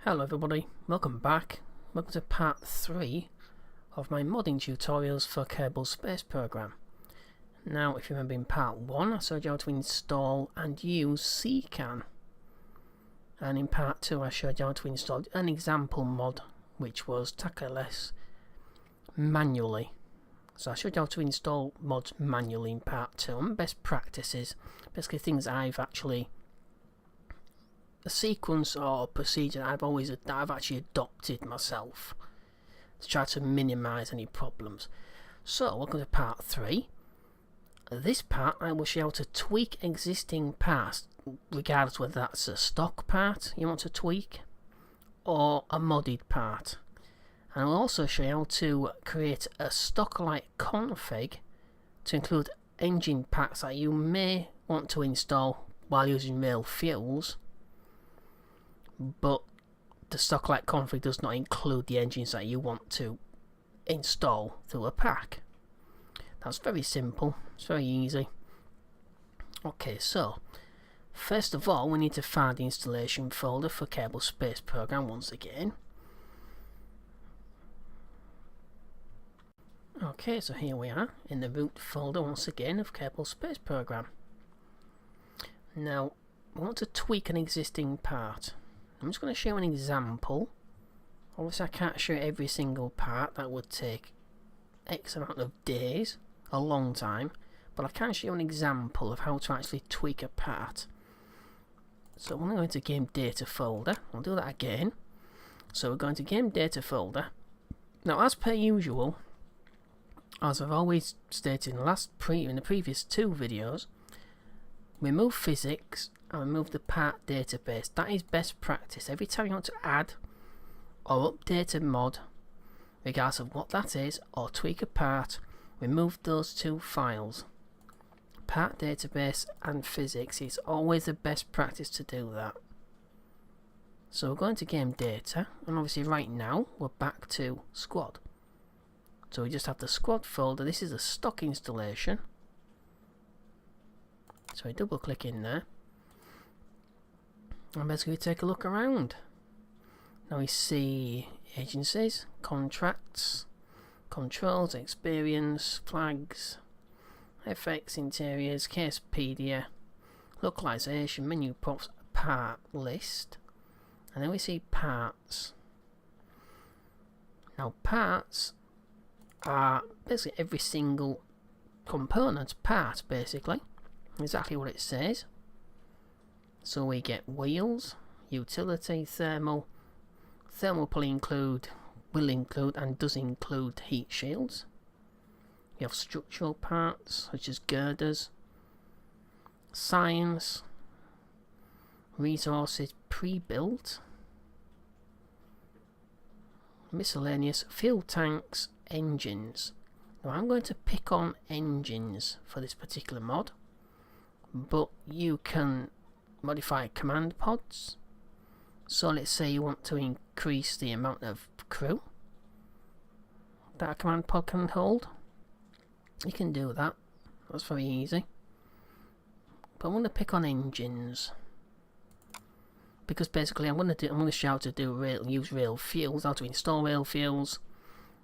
Hello everybody, welcome back. Welcome to part 3 of my modding tutorials for Kerbal space program. Now, if you remember in part 1, I showed you how to install and use CCAN. And in part 2, I showed you how to install an example mod, which was Stockalike manually. So I showed you how to install mods manually in part 2, and best practices, basically things I've actually a sequence or procedure that I've actually adopted myself to try to minimize any problems. So welcome to part 3. This part I will show you how to tweak existing parts, regardless whether that's a stock part you want to tweak or a modded part. And I'll also show you how to create a Stockalike config to include engine packs that you may want to install while using real fuels, but the Stockalike config does not include the engines that you want to install through a pack. That's very simple, it's very easy. Okay, so first of all we need to find the installation folder for Kerbal Space Program once again. Okay, so here we are in the root folder once again of Kerbal Space Program. Now we want to tweak an existing part. I'm just going to show an example. Obviously I can't show every single part, that would take X amount of days, a long time, but I can show an example of how to actually tweak a part. So I'm going to go into game data folder. I'll do that again. So we're going to game data folder. Now as per usual, as I've always stated in the previous 2 videos, remove physics and remove the part database. That is best practice. Every time you want to add or update a mod, regardless of what that is, or tweak a part, remove those 2 files. Part database and physics is always the best practice to do that. So we're going to game data, and obviously right now we're back to squad. So we just have the squad folder. This is a stock installation. So we double click in there and basically take a look around. Now we see agencies, contracts, controls, experience, flags, effects, interiors, casepedia, localization, menu props, part list, and then we see parts. Now parts are basically every single component part, basically exactly what it says. So we get wheels, utility, thermal will include and does include heat shields. We have structural parts such as girders, science, resources pre-built, miscellaneous, fuel tanks, engines. Now I'm going to pick on engines for this particular mod, but you can modify command pods. So let's say you want to increase the amount of crew that a command pod can hold. You can do that. That's very easy. But I'm going to pick on engines because basically I'm going to show how to use rail fuels, how to install rail fuels.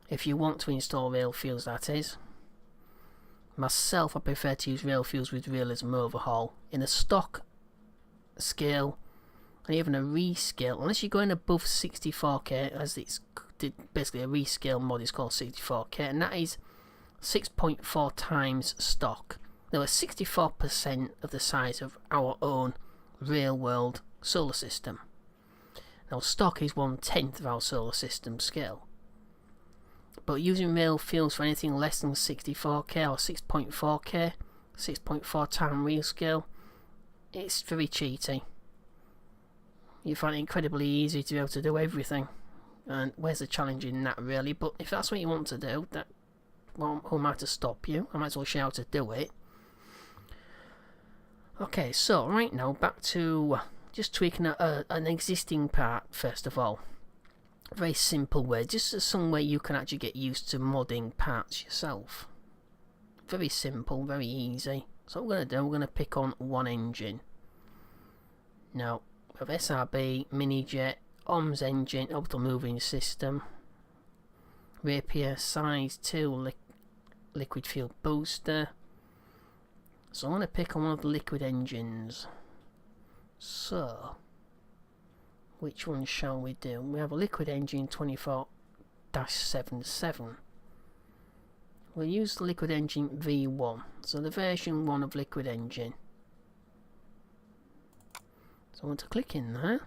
If you want to install rail fuels, that is. Myself, I prefer to use rail fuels with realism overhaul in a stock scale and even a rescale, unless you're going above 64k, as it's basically a rescale mod is called 64k, and that is 6.4 times stock. Now, it's 64% of the size of our own real world solar system. Now, stock is 1/10 of our solar system scale. But using rail fuels for anything less than 64k or 6.4k, 6.4 time real scale, it's very cheaty. You find it incredibly easy to be able to do everything, and where's the challenge in that really? But if that's what you want to do, who am I to stop you? I might as well show you how to do it. Okay, so right now back to just tweaking an existing part first of all. Very simple way, just some way you can actually get used to modding parts yourself. Very simple, very easy. So what we're going to do, we're going to pick on one engine. Now, we have SRB, Minijet, OMS engine, orbital moving system, Raptor, size 2, liquid fuel booster. So I'm going to pick on one of the liquid engines. So, which one shall we do? We have a liquid engine 24-77. We'll use the liquid engine V1. So the version 1 of liquid engine. So I want to click in there.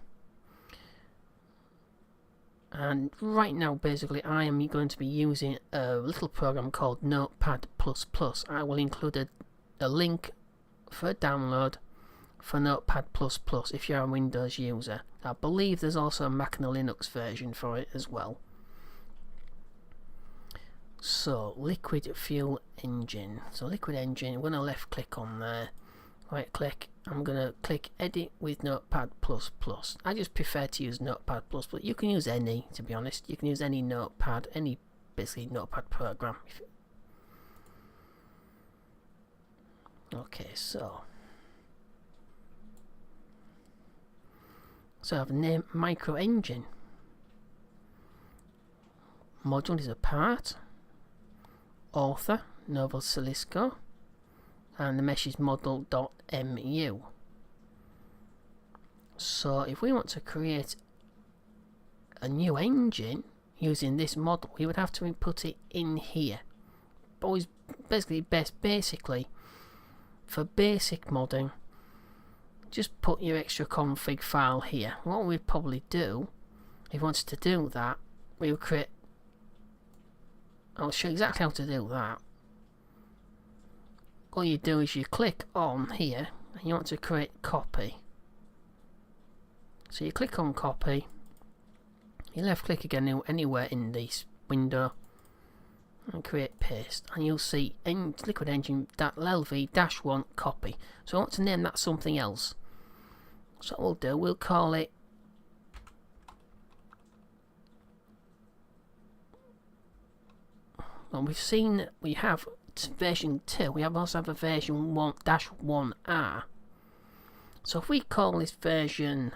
And right now, basically, I am going to be using a little program called Notepad++. I will include a link for a download for Notepad++ if you're a Windows user. I believe there's also a Mac and a Linux version for it as well. So, liquid fuel engine. So, liquid engine, I'm going to left click on there. Right click, I'm going to click edit with Notepad++. I just prefer to use Notepad++, but you can use any, to be honest. You can use any Notepad, any basically Notepad program. Okay, so I have a name micro engine. Module is a part. Author, Novel Salisco. And the mesh is model.mu. So if we want to create a new engine using this model, we would have to input it in here. But basically for basic modding, just put your extra config file here. What we'd probably do, if we wanted to do that, we would create, I'll show you exactly how to do that. All you do is you click on here and you want to create copy. So you click on copy, you left click again anywhere in this window and create paste, and you'll see liquid engine LV-1 copy. So I want to name that something else. So what we'll do, we'll call it well, we've seen we have version 2, we also have a version 1-1R. So if we call this version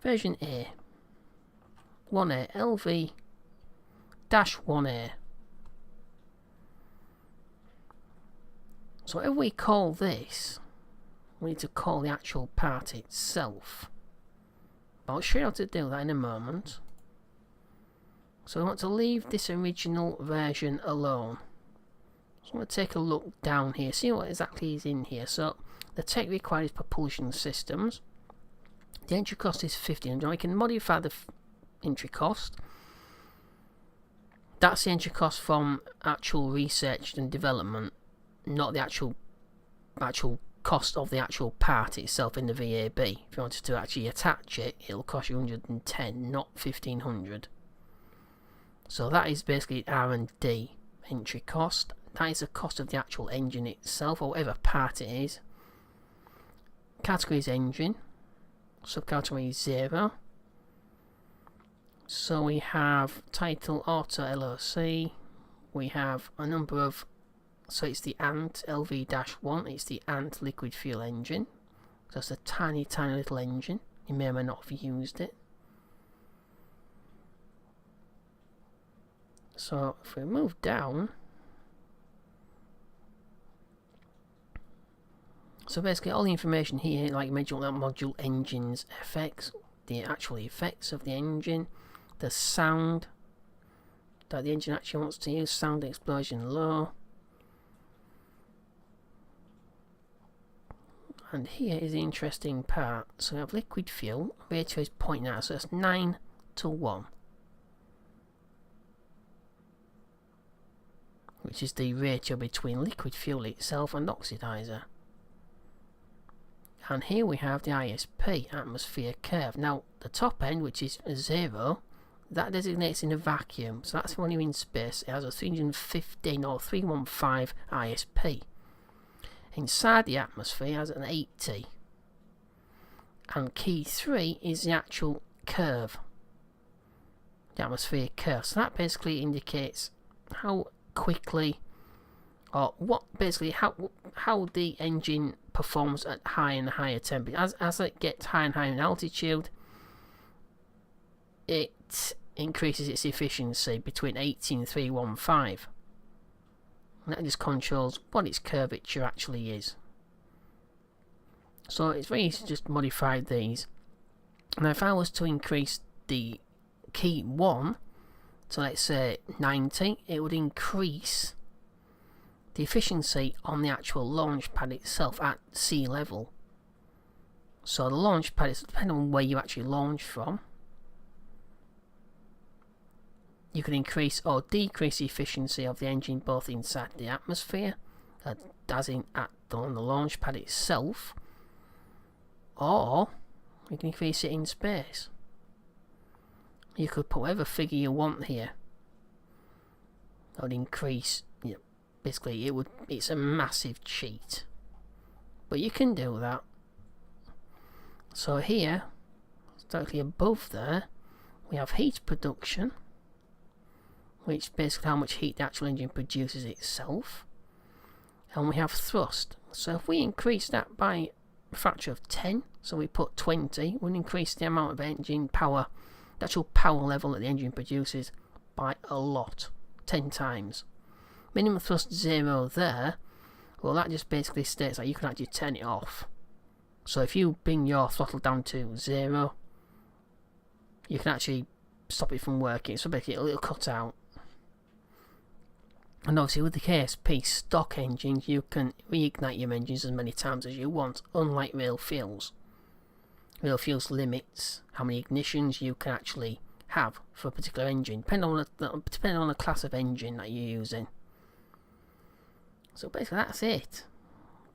version A 1A LV-1A. So if we call this, we need to call the actual part itself. I'll show you how to do that in a moment. So we want to leave this original version alone. So I'm going to take a look down here, see what exactly is in here. So the tech required is propulsion systems. The entry cost is $1,500. We can modify the entry cost. That's the entry cost from actual research and development, not the actual cost of the actual part itself in the VAB. If you wanted to actually attach it, it'll cost you $110, not $1,500. So that is basically R&D entry cost. That is the cost of the actual engine itself, or whatever part it is. Category is engine. Subcategory is 0. So we have title auto LOC. We have a number of, so it's the ANT LV-1, it's the ANT liquid fuel engine. So it's a tiny little engine. You may or may not have used it. So if we move down, so basically all the information here, like module engines effects, the actual effects of the engine, the sound that the engine actually wants to use, sound explosion low. And here is the interesting part. So we have liquid fuel, ratio is 0.9, so that's 9:1. Which is the ratio between liquid fuel itself and oxidizer. And here we have the ISP, atmosphere curve. Now the top end, which is 0, that designates in a vacuum, so that's when you're in space. It has a 315 or 315 ISP. Inside the atmosphere it has an 80. And key 3 is the actual curve, the atmosphere curve. So that basically indicates how quickly or what basically how the engine performs at higher and higher temperature. As it gets higher and higher in altitude, it increases its efficiency between 80 and 315. And that just controls what its curvature actually is. So it's very easy to just modify these. Now if I was to increase the key 1 to let's say 90, it would increase the efficiency on the actual launch pad itself at sea level. So the launch pad is depending on where you actually launch from. You can increase or decrease the efficiency of the engine both inside the atmosphere, as in on the launch pad itself, or you can increase it in space. You could put whatever figure you want here. That would increase, basically it's a massive cheat. But you can do that. So here, directly above there, we have heat production, which is basically how much heat the actual engine produces itself. And we have thrust. So if we increase that by a factor of 10, so we put 20, we'll increase the amount of engine power, the actual power level that the engine produces by a lot, 10 times. Minimum thrust 0 there, well that just basically states that you can actually turn it off. So if you bring your throttle down to 0, you can actually stop it from working, so basically it'll cut out. And obviously with the KSP stock engines, you can reignite your engines as many times as you want, unlike real fuels. Real fuels limits how many ignitions you can actually have for a particular engine, depending on the class of engine that you're using. So basically that's it.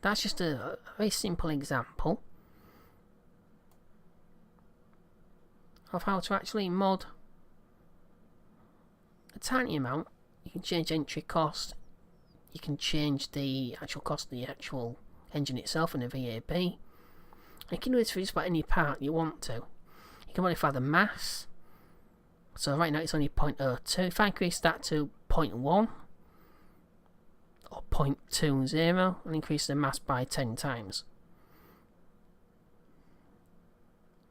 That's just a very simple example of how to actually mod a tiny amount. You can change entry cost, you can change the actual cost of the actual engine itself and the VAB. You can do this for just about any part you want to. You can modify the mass. So right now it's only 0.02. If I increase that to 0.1 or 0.20 and increase the mass by 10 times.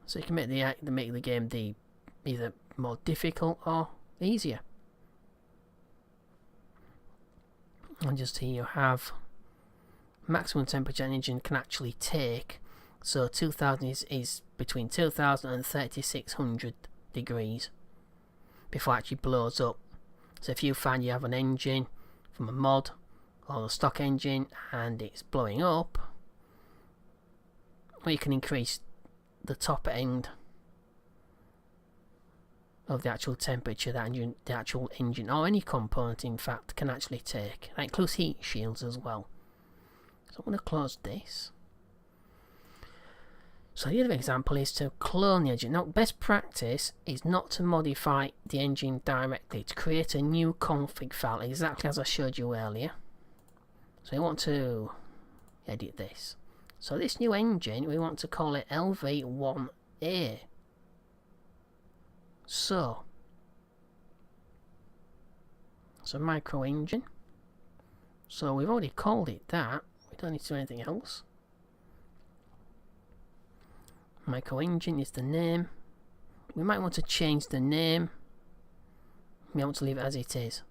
So you can make the game either more difficult or easier. And just here you have maximum temperature an engine can actually take. So 2000 is between 2000 and 3600 degrees before it actually blows up. So if you find you have an engine from a mod or a stock engine and it's blowing up, well, you can increase the top end of the actual temperature that the actual engine or any component in fact can actually take. That includes heat shields as well. So I'm going to close this. So the other example is to clone the engine. Now best practice is not to modify the engine directly, to create a new config file exactly as I showed you earlier. So you want to edit this. So this new engine, we want to call it LV1A. So micro engine. So we've already called it that. We don't need to do anything else. Micro engine is the name. We might want to change the name. We want to leave it as it is.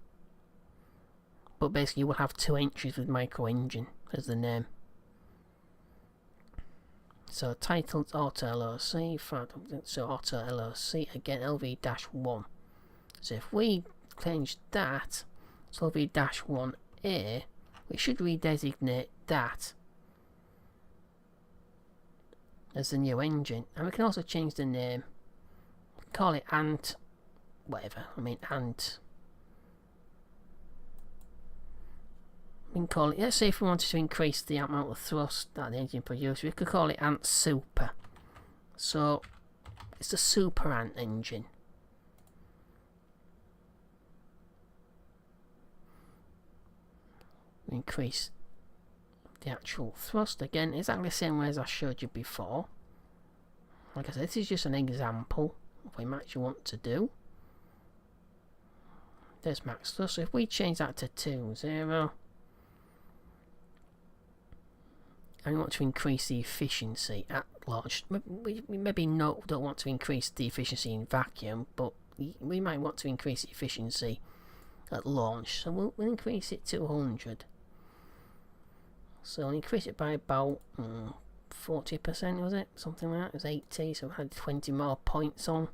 But basically we'll have 2 entries with micro engine as the name. So titled auto LOC, so auto LOC again LV-1. So if we change that to LV-1A, we should redesignate that as the new engine, and we can also change the name. Call it Ant, whatever. Ant. We can call it. Let's say if we wanted to increase the amount of thrust that the engine produces, we could call it Ant Super. So it's the Super Ant engine. We increase the actual thrust again, exactly the same way as I showed you before. Like I said, this is just an example of what you actually want to do. There's max thrust. So if we change that to 20, and we want to increase the efficiency at launch. We maybe don't want to increase the efficiency in vacuum, but we might want to increase the efficiency at launch, so we'll increase it to 100. So we'll increase it by about 40%, was it? Something like that. It was 80, so we had 20 more points on.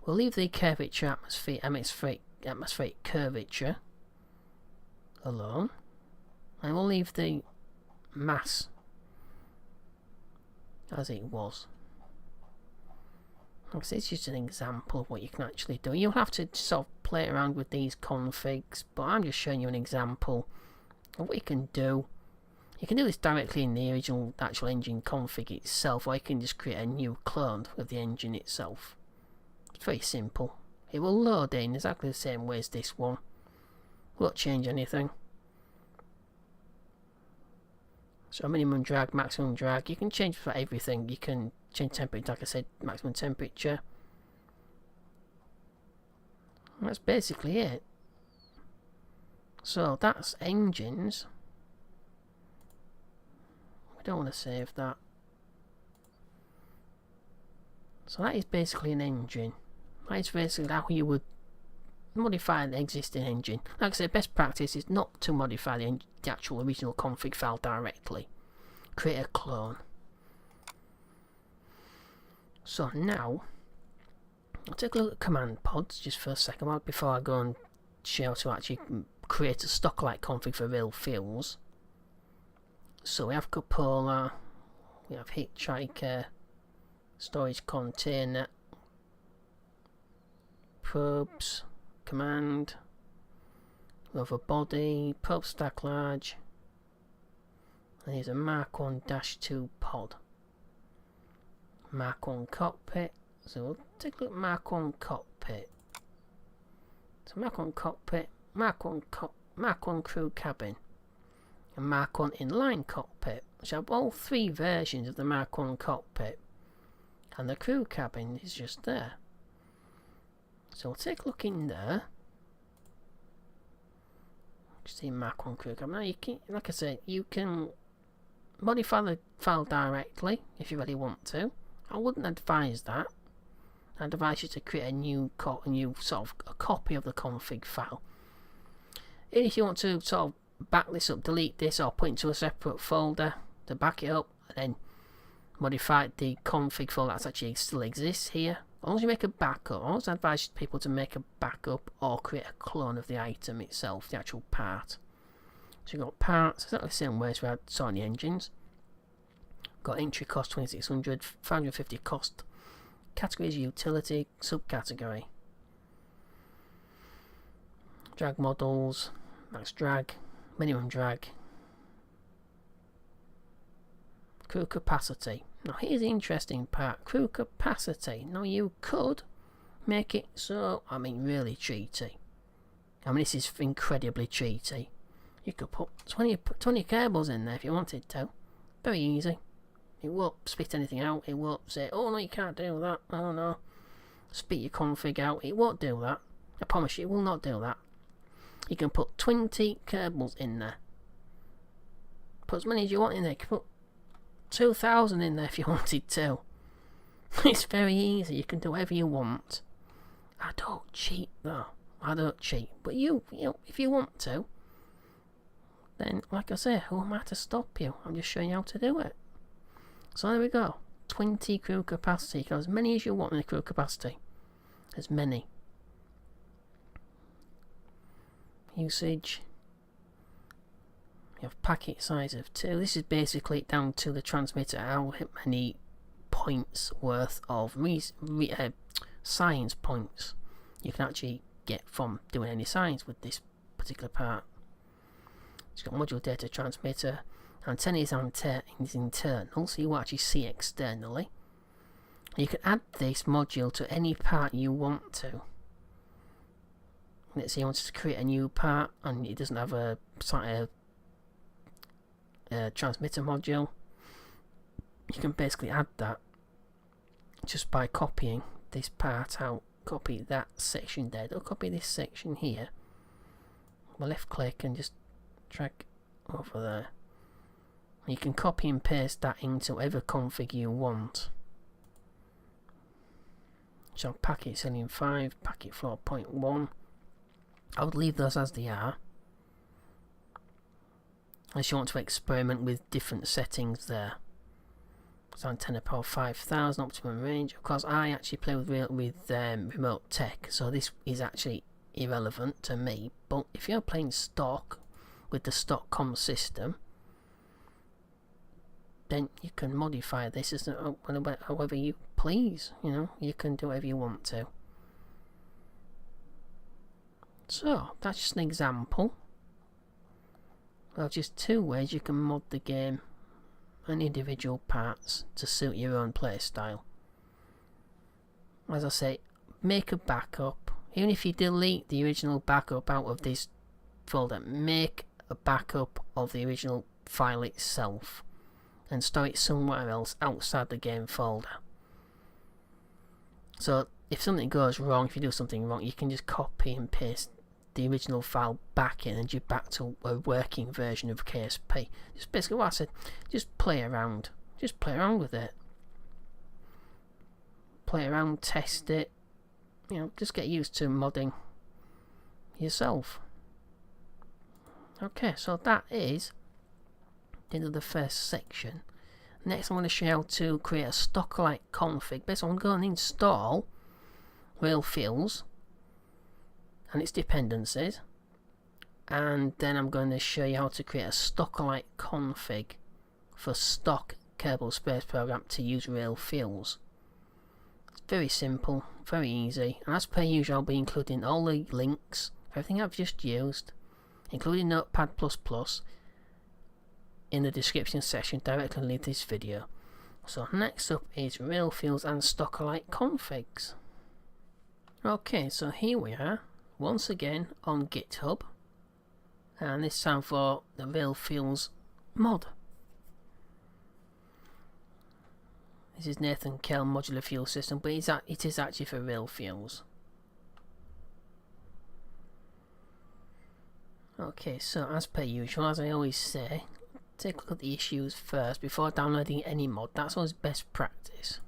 We'll leave the curvature atmospheric curvature alone, and we'll leave the mass as it was. Like I say, it's just an example of what you can actually do. You'll have to sort of play around with these configs, but I'm just showing you an example of what you can do. You can do this directly in the original actual engine config itself, or you can just create a new clone of the engine itself. It's very simple. It will load in exactly the same way as this one. Won't change anything. So minimum drag, maximum drag, you can change for everything. You can change temperature, like I said, maximum temperature. And that's basically it. So that's engines. We don't want to save that. So that is basically an engine. That is basically how you would modify the existing engine. Like I said, best practice is not to modify the actual original config file directly. Create a clone. So now, I'll take a look at command pods just for a second before I go and show how to actually create a Stockalike config for real fuels. So we have cupola, we have hitchhiker, storage container, probes, command, we have a body, probe stack large, and here's a Mark 1-2 pod. Mark 1 cockpit, so we'll take a look at Mark 1 cockpit. So Mark 1 cockpit, Mark 1 crew cabin, and Mark 1 inline cockpit, which have all three versions of the Mark 1 cockpit, and the crew cabin is just there. So we'll take a look in there. See Mark 1 crew cabin. Now you can, like I said, you can modify the file directly if you really want to. I wouldn't advise that. I'd advise you to create a new sort of a copy of the config file. And if you want to sort of back this up, delete this, or put it into a separate folder to back it up, and then modify the config file that actually still exists here. As long as you make a backup, I always advise people to make a backup or create a clone of the item itself, the actual part. So you've got parts, exactly the same way as we had sorting the engines. Got entry cost 2600, 550 cost. Categories utility, subcategory. Drag models, max drag, minimum drag. Crew capacity. Now here's the interesting part, crew capacity. Now you could make it so, really cheaty. This is incredibly cheaty. You could put 20 Kerbals in there if you wanted to. Very easy. It won't spit anything out. It won't say, oh no, you can't do that. Oh no. Spit your config out. It won't do that. I promise you, it will not do that. You can put 20 Kerbals in there. Put as many as you want in there. You can put 2,000 in there if you wanted to. It's very easy. You can do whatever you want. I don't cheat though. I don't cheat. But you know, if you want to, then like I say, who am I to stop you? I'm just showing you how to do it. So there we go. 20 crew capacity. You can have as many as you want in the crew capacity. As many. Usage. You have packet size of 2. This is basically down to the transmitter, how many points worth of science points you can actually get from doing any science with this particular part. It's got module data transmitter. Antenna is internal, so you will actually see externally. You can add this module to any part you want to. Let's say you want to create a new part and it doesn't have a transmitter module. You can basically add that just by copying this part out. Copy that section there. Don't copy this section here. I left click and just drag over there. You can copy and paste that into whatever config you want. So packet setting 5, packet flow 0.1. I would leave those as they are, unless you want to experiment with different settings there. So antenna power 5000, optimum range. Of course, I actually play with remote tech, so this is actually irrelevant to me. But if you're playing stock with the stock comm system, then you can modify this as however you please. You know, you can do whatever you want to. So that's just an example of just 2 ways you can mod the game and individual parts to suit your own play style. As I say, make a backup. Even if you delete the original backup out of this folder, make a backup of the original file itself and store it somewhere else outside the game folder. So if something goes wrong, if you do something wrong, you can just copy and paste the original file back in and you're back to a working version of KSP. Just basically what I said, just play around. Just play around with it. Play around, test it. You know, just get used to modding yourself. Okay, so that is the end of the first section. Next I'm going to show you how to create a Stockalike config. Basically I'm going to install Real Fields and its dependencies, and then I'm going to show you how to create a Stockalike config for stock Kerbal space program to use Real Fields. It's very simple, very easy, and as per usual I'll be including all the links, everything I've just used, including Notepad++, in the description section directly underneath this video. So next up is Real Fields and Stockalike configs. Okay, so here we are once again on GitHub, and this time for the Real Fields mod. This is Nathan Kell modular fuel system, but it is actually for Real Fields. Okay, so as per usual, as I always say, take a look at the issues first before downloading any mod. That's always best practice.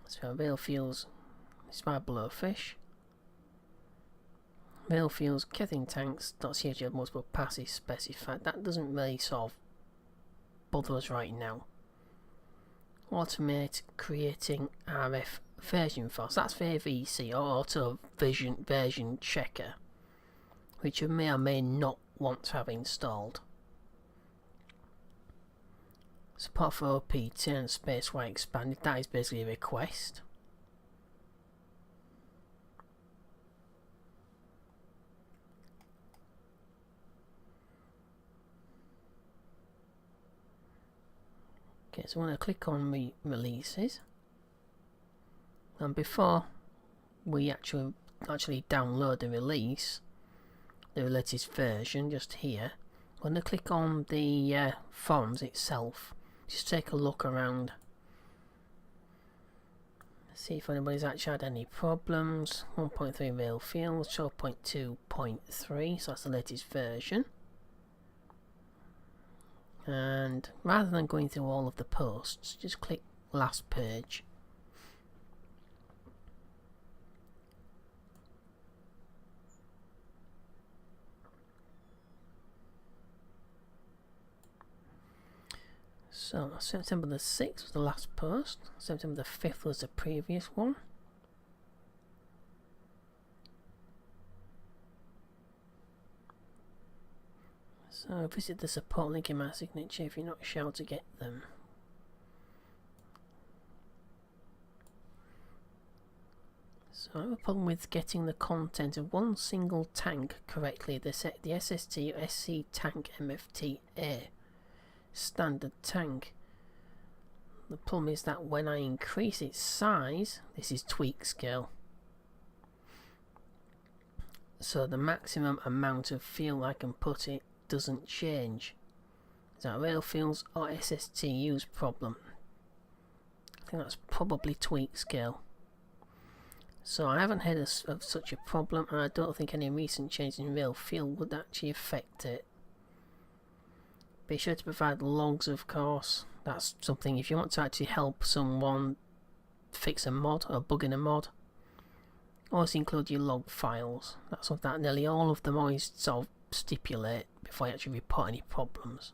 So Real Fields is my blowfish. Real Fields kething tanks.chg multiple passes specified. That doesn't really sort of bother us right now. Automate creating RF version files. That's for AVC or auto version checker, which you may or may not want to have installed. Support for OPT and spacewide expanded. That is basically a request. Okay, so I'm going to click on releases, and before we actually download the release, the latest version, just here, I'm going to click on the forums itself. Just take a look around, see if anybody's actually had any problems. 1.3 Real Fields, 12.2.3, so that's the latest version. And rather than going through all of the posts, just click last page. So September the 6th was the last post, September the 5th was the previous one. So visit the support link in my signature if you're not sure how to get them. So I have a problem with getting the content of one single tank correctly. The SST SC tank MFTA standard tank. The problem is that when I increase its size, this is tweak scale, so the maximum amount of fuel I can put it doesn't change. Is that Real Fields or SSTU's problem? I think that's probably tweak scale. So I haven't heard of such a problem, and I don't think any recent change in Real Field would actually affect it. Be sure to provide logs, of course. That's something if you want to actually help someone fix a mod or bug in a mod. Always include your log files. That's what that nearly all of them always sort of stipulate before you actually report any problems.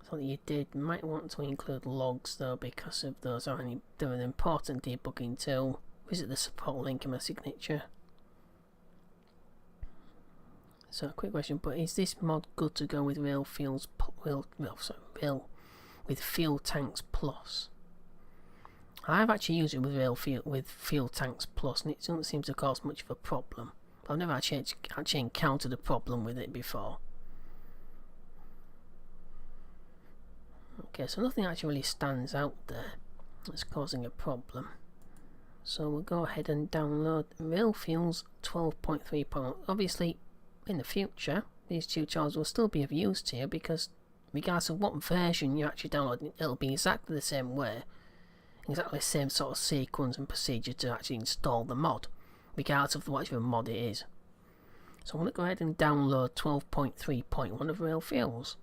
So that you might want to include logs though, because if those are they're an important debugging tool. Visit the support link in my signature. So a quick question, but is this mod good to go with with Fuel Tanks Plus? I've actually used it with Fuel Tanks Plus, and it doesn't seem to cause much of a problem. I've never actually encountered a problem with it before. Okay, so nothing actually really stands out there that's causing a problem. So we'll go ahead and download RealFuels 12.3. Obviously, in the future, these tutorials will still be of use to you, because regardless of what version you actually download, it'll be exactly the same way, exactly the same sort of sequence and procedure to actually install the mod, regardless of whatever mod it is. So I'm going to go ahead and download 12.3.1 of RealFuels.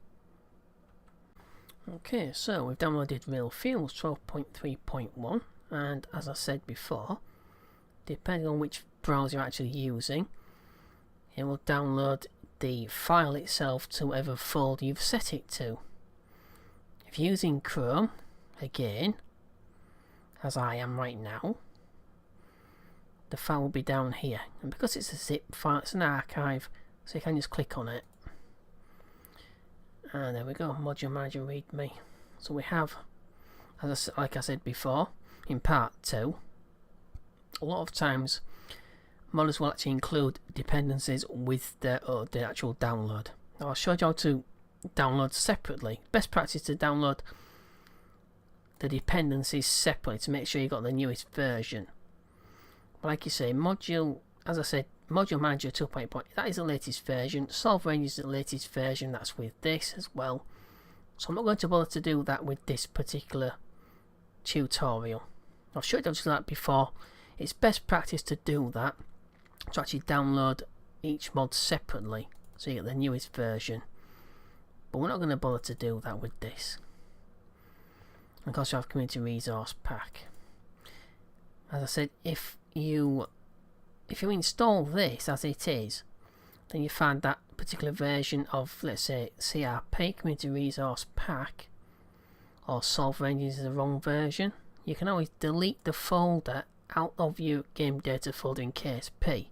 Okay, so we've downloaded RealFuels 12.3.1, and as I said before, depending on which browser you're actually using, it will download the file itself to whatever folder you've set it to. If you're using Chrome, again, as I am right now, the file will be down here, and because it's a zip file, it's an archive, so you can just click on it, and there we go, Module Manager README. So we have, like I said before in part 2, a lot of times modders will actually include dependencies with the actual download. Now I'll show you how to download separately. Best practice is to download the dependencies separately to make sure you got the newest version. But like you say, as I said, Module Manager 2.0, that is the latest version. Solve Range is the latest version, that's with this as well. So I'm not going to bother to do that with this particular tutorial. I've showed you how to do that before. It's best practice to do that, to actually download each mod separately so you get the newest version, but we're not going to bother to do that with this. Of course, you have Community Resource Pack. As I said, if you install this as it is, then you find that particular version of, let's say, CRP, Community Resource Pack, or Solve Range is the wrong version, you can always delete the folder out of your game data folder in case P,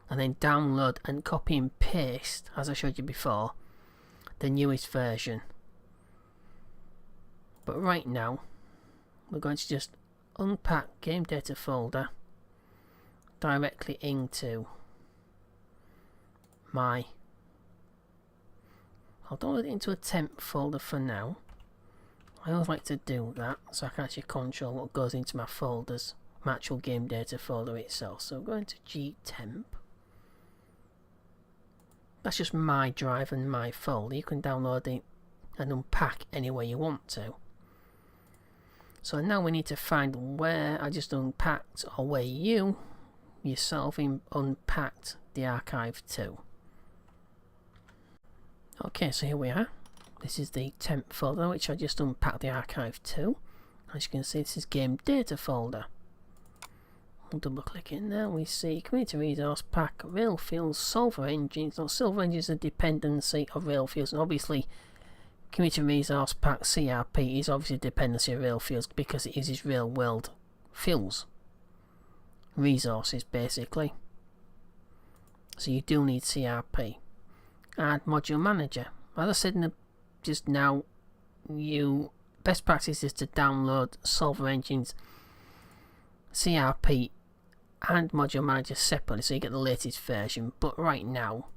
and then download and copy and paste, as I showed you before, the newest version. But right now we're going to just unpack game data folder directly into I'll download it into a temp folder for now. I always like to do that so I can actually control what goes into my folders, my actual game data folder itself. So I'm going to gtemp. That's just my drive and my folder. You can download it and unpack any way you want to. So now we need to find where I just unpacked, or where you yourself unpacked the archive to. Okay, so here we are. This is the temp folder which I just unpacked the archive to. As you can see, this is game data folder. We'll double click in there, we see Community Resource Pack, RealFuels, Solver Engines. Now Solver Engines is a dependency of RealFuels, and obviously Community Resource Pack CRP is obviously a dependency of RealFuels because it uses real world fuels, resources basically. So you do need CRP. And Module Manager. As I said just now, best practice is to download Solver Engines, CRP and Module Manager separately so you get the latest version, but right now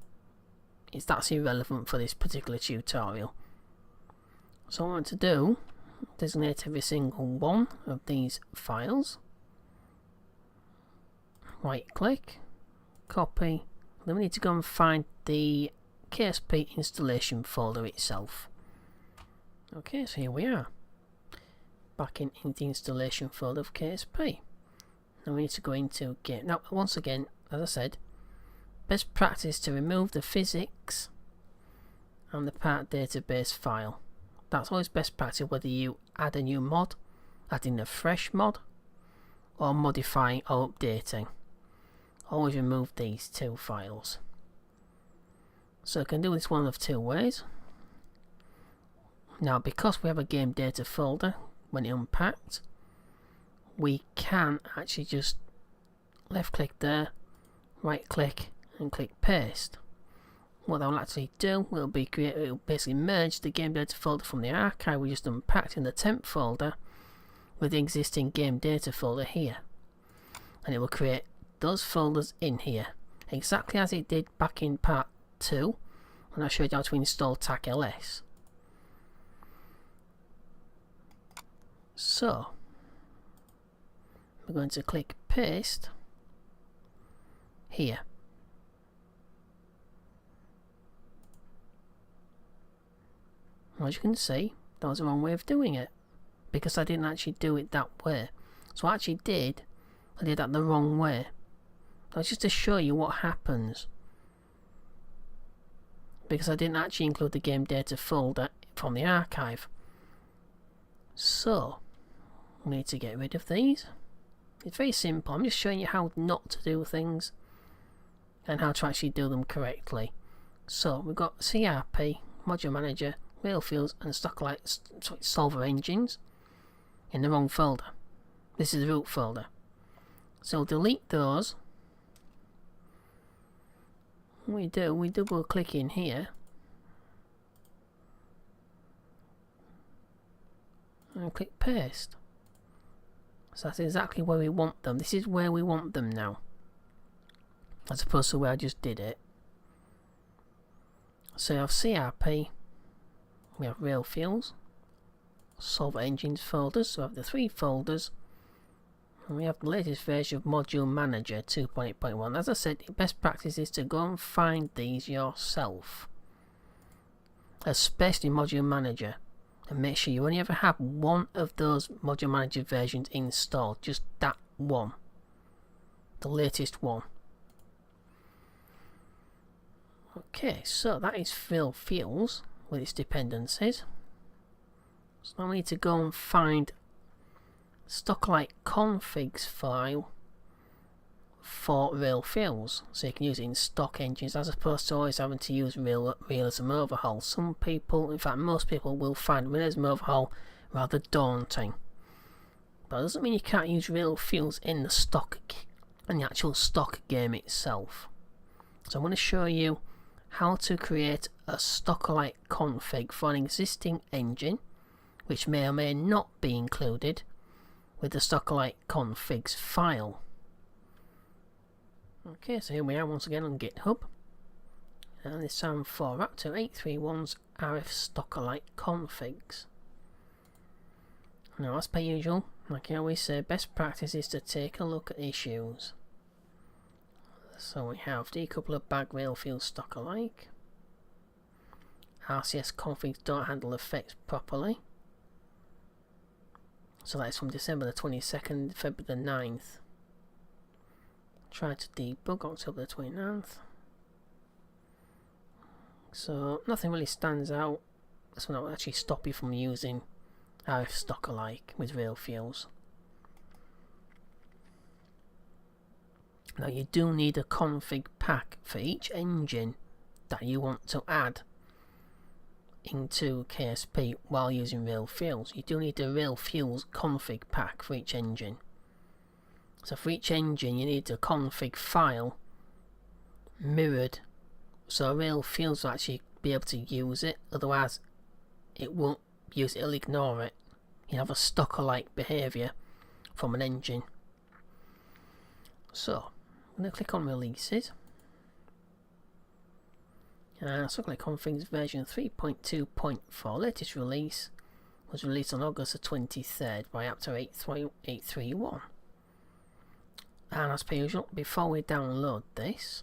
that's irrelevant for this particular tutorial. So what I want to do, designate every single one of these files, right click, copy, then we need to go and find the KSP installation folder itself. Okay, so here we are, back in the installation folder of KSP. Now we need to go into game. Now once again, as I said, best practice to remove the physics and the part database file. That's always best practice, whether you add a new mod, adding a fresh mod, or modifying or updating. Always remove these two files. So I can do this one of two ways. Now, because we have a game data folder, when it unpacked, we can actually just left click there, right click and click paste. What that will actually do will be it will basically merge the game data folder from the archive we just unpacked in the temp folder with the existing game data folder here, and it will create those folders in here exactly as it did back in part 2 when I showed you how to install TAC-LS. So we're going to click paste here. As you can see, that was the wrong way of doing it, because I didn't actually do it that way. So I actually did, I did that the wrong way. That's just to show you what happens, because I didn't actually include the game data folder from the archive. So we need to get rid of these. It's very simple. I'm just showing you how not to do things and how to actually do them correctly. So we've got CRP, Module Manager, Real Fields and Stockalike solver engines in the wrong folder. This is the root folder. So delete those. We double click in here and click paste. So that's exactly where we want them. This is where we want them now, as opposed to where I just did it. So you have CRP, we have Real Fields, Solver Engines folders, so we have the 3 folders, and we have the latest version of Module Manager 2.8.1. As I said, the best practice is to go and find these yourself, especially Module Manager, and make sure you only ever have one of those Module Manager versions installed, just that one, the latest one. Okay, so that is Real Fields with its dependencies. So now we need to go and find Stockalike configs file for Real Fields, so you can use it in stock engines as opposed to always having to use realism overhaul. Some people, in fact most people, will find realism overhaul rather daunting, but that doesn't mean you can't use Real Fields in the stock, in the actual stock game itself. So I'm going to show you how to create a Stockalike config for an existing engine, which may or may not be included with the Stockalike configs file. Okay, so here we are once again on GitHub, and this time for Raptor 831's RF Stockalike configs. Now, as per usual, like I always say, best practice is to take a look at issues. So we have decoupler bag Real Fields Stockalike. RCS configs don't handle effects properly. So that's from December the 22nd, February the 9th. Try to debug October the 29th. So nothing really stands out. This one will actually stop you from using RF Stockalike with Real Fields. Now you do need a config pack for each engine that you want to add into KSP while using Real Fields. You do need a Real Fields config pack for each engine. So for each engine you need a config file mirrored so Real Fields will actually be able to use it, otherwise it won't use it, it'll ignore it. You have a Stockalike behaviour from an engine. So I'm going to click on releases. Stockalike configs version 3.2.4, latest release was released on August the 23rd by Raptor 831. And as per usual, before we download this,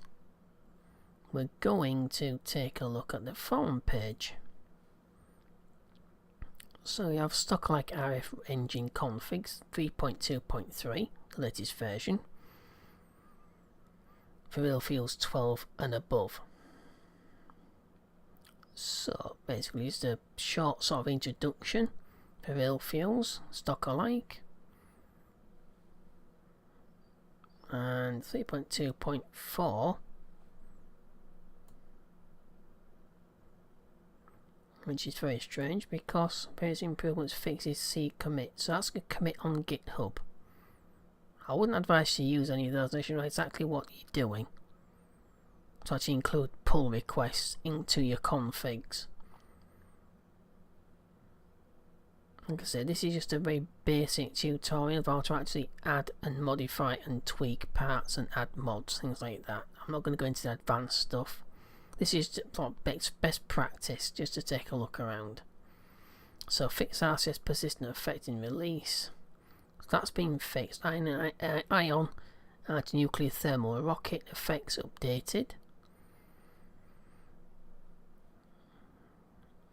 we're going to take a look at the forum page. So we have Stockalike RF engine configs 3.2.3, the latest version, for Real Fields 12 and above. So basically just a short sort of introduction for real fuels, Stockalike, and 3.2.4, which is very strange because various improvements fixes C commit. So that's a commit on GitHub. I wouldn't advise you to use any of those. They should know exactly what you're doing. To actually include pull requests into your configs. Like I said, this is just a very basic tutorial of how to actually add and modify and tweak parts and add mods, things like that. I'm not going to go into the advanced stuff. This is best practice, just to take a look around. So fix RCS persistent effect in release. So that's been fixed. Ion anti-nuclear thermal rocket effects updated.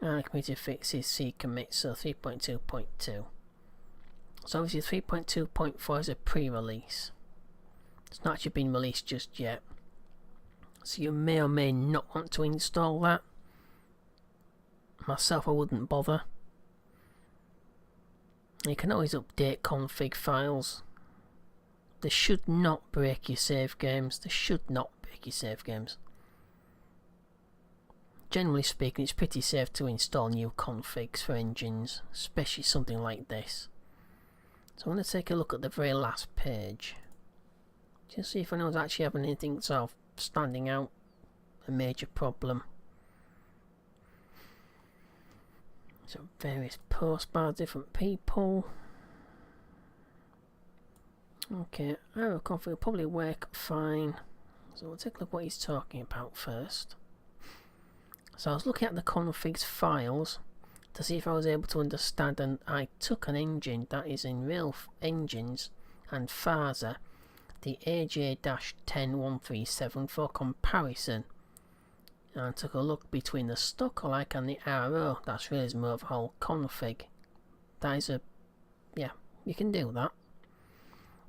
And committed fixes C commit, so 3.2.2. So obviously 3.2.4 is a pre-release. It's not actually been released just yet. So you may or may not want to install that. Myself, I wouldn't bother. You can always update config files. They should not break your save games. They should not break your save games. Generally speaking, it's pretty safe to install new configs for engines, especially something like this. So I'm going to take a look at the very last page. Just see if anyone's actually having anything sort of standing out, a major problem. So various posts by different people. Okay, our config will probably work fine. So we'll take a look what he's talking about first. So I was looking at the configs files to see if I was able to understand, and I took an engine that is in real engines and Farsa, the AJ-10137 for comparison, and I took a look between the Stockalike and the RO, that's realism overhaul config. That is yeah, you can do that.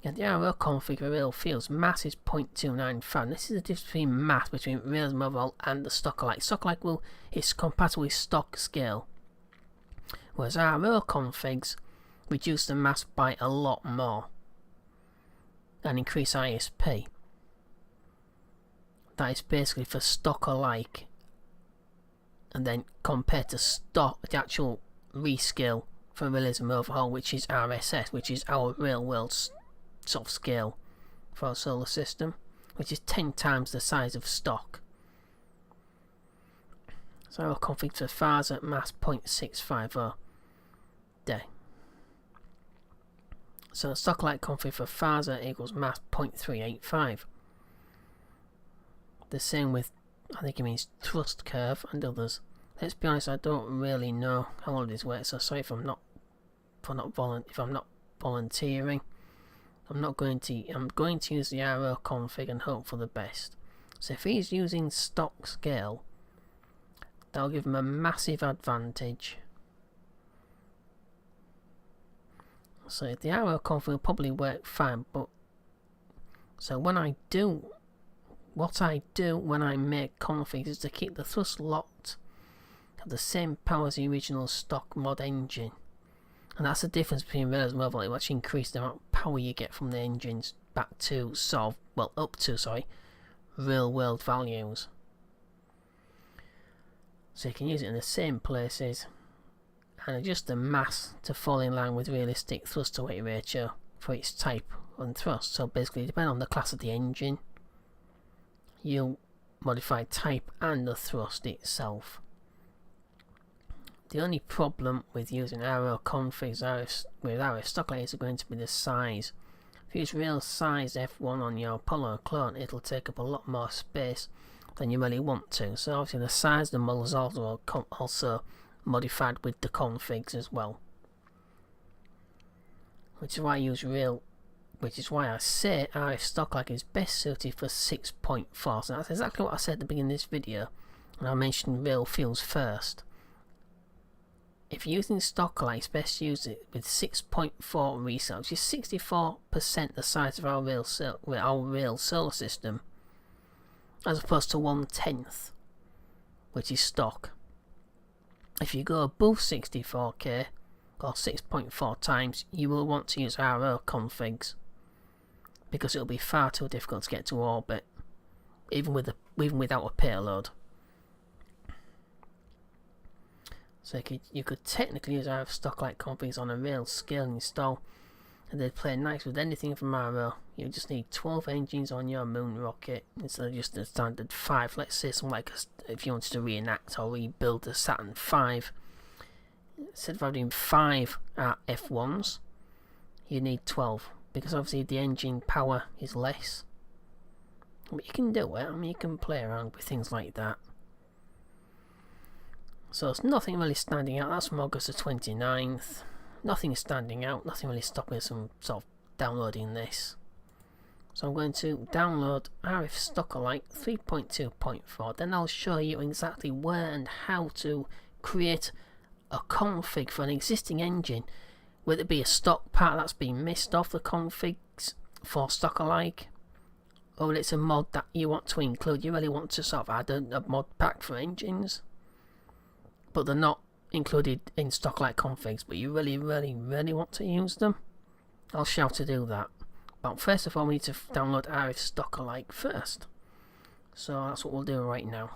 And the RO config for real fuels mass is 0.295. This is the difference between mass between realism overhaul and the Stockalike. Stockalike is compatible with stock scale, whereas RO configs reduce the mass by a lot more and increase ISP. That is basically for Stockalike, and then compared to stock, the actual rescale for realism overhaul, which is RSS, which is our real world sort of scale for our solar system, which is 10 times the size of stock. So our config for Farsa mass 0.650 there. So Stockalike config for Farsa equals mass 0.385. The same with, I think it means thrust curve and others. Let's be honest, I don't really know how all this works, so sorry if I'm not volunteering. I'm going to use the RO config and hope for the best. So if he's using stock scale, that'll give him a massive advantage. So the RO config will probably work fine, but so what I do when I make configs is to keep the thrust locked at the same power as the original stock mod engine. And that's the difference between realism overhaul. It will actually increase the amount of power you get from the engines back to up to real world values. So you can use it in the same places and adjust the mass to fall in line with realistic thrust to weight ratio for its type and thrust. So basically, depending on the class of the engine, you'll modify type and the thrust itself. The only problem with using RO configs with RF Stockalike is going to be the size. If you use real size F1 on your Apollo clone, it'll take up a lot more space than you really want to. So obviously the size of the model is also modified with the configs as well. Which is why I say RF Stockalike is best suited for 6.4. So that's exactly what I said at the beginning of this video, and I mentioned real fuels first. If you're using Stockalike, it's best to use it with 6.4 resale, which is 64% the size of our real solar system, as opposed to 1/10, which is stock. if you go above 64K or 6.4 times, you will want to use RO configs, because it'll be far too difficult to get to orbit, even without a payload. So you could technically use RF Stockalike configs on a real scale install, and they'd play nice with anything from RO. You just need 12 engines on your moon rocket instead of just the standard 5. Let's say something like if you wanted to reenact or rebuild the Saturn V, instead of having 5 F1s, you need 12, because obviously the engine power is less. But you can do it. I mean, you can play around with things like that. So there's nothing really standing out. That's from August the 29th. Nothing is standing out. Nothing really stopping us from sort of downloading this. So I'm going to download RF Stockalike 3.2.4. Then I'll show you exactly where and how to create a config for an existing engine, whether it be a stock part that's been missed off the configs for Stockalike, or it's a mod that you want to include. You really want to sort of add a mod pack for engines, but they're not included in Stockalike configs, but you really want to use them. I'll show how to do that. But first of all, we need to download RF Stockalike first. So that's what we'll do right now.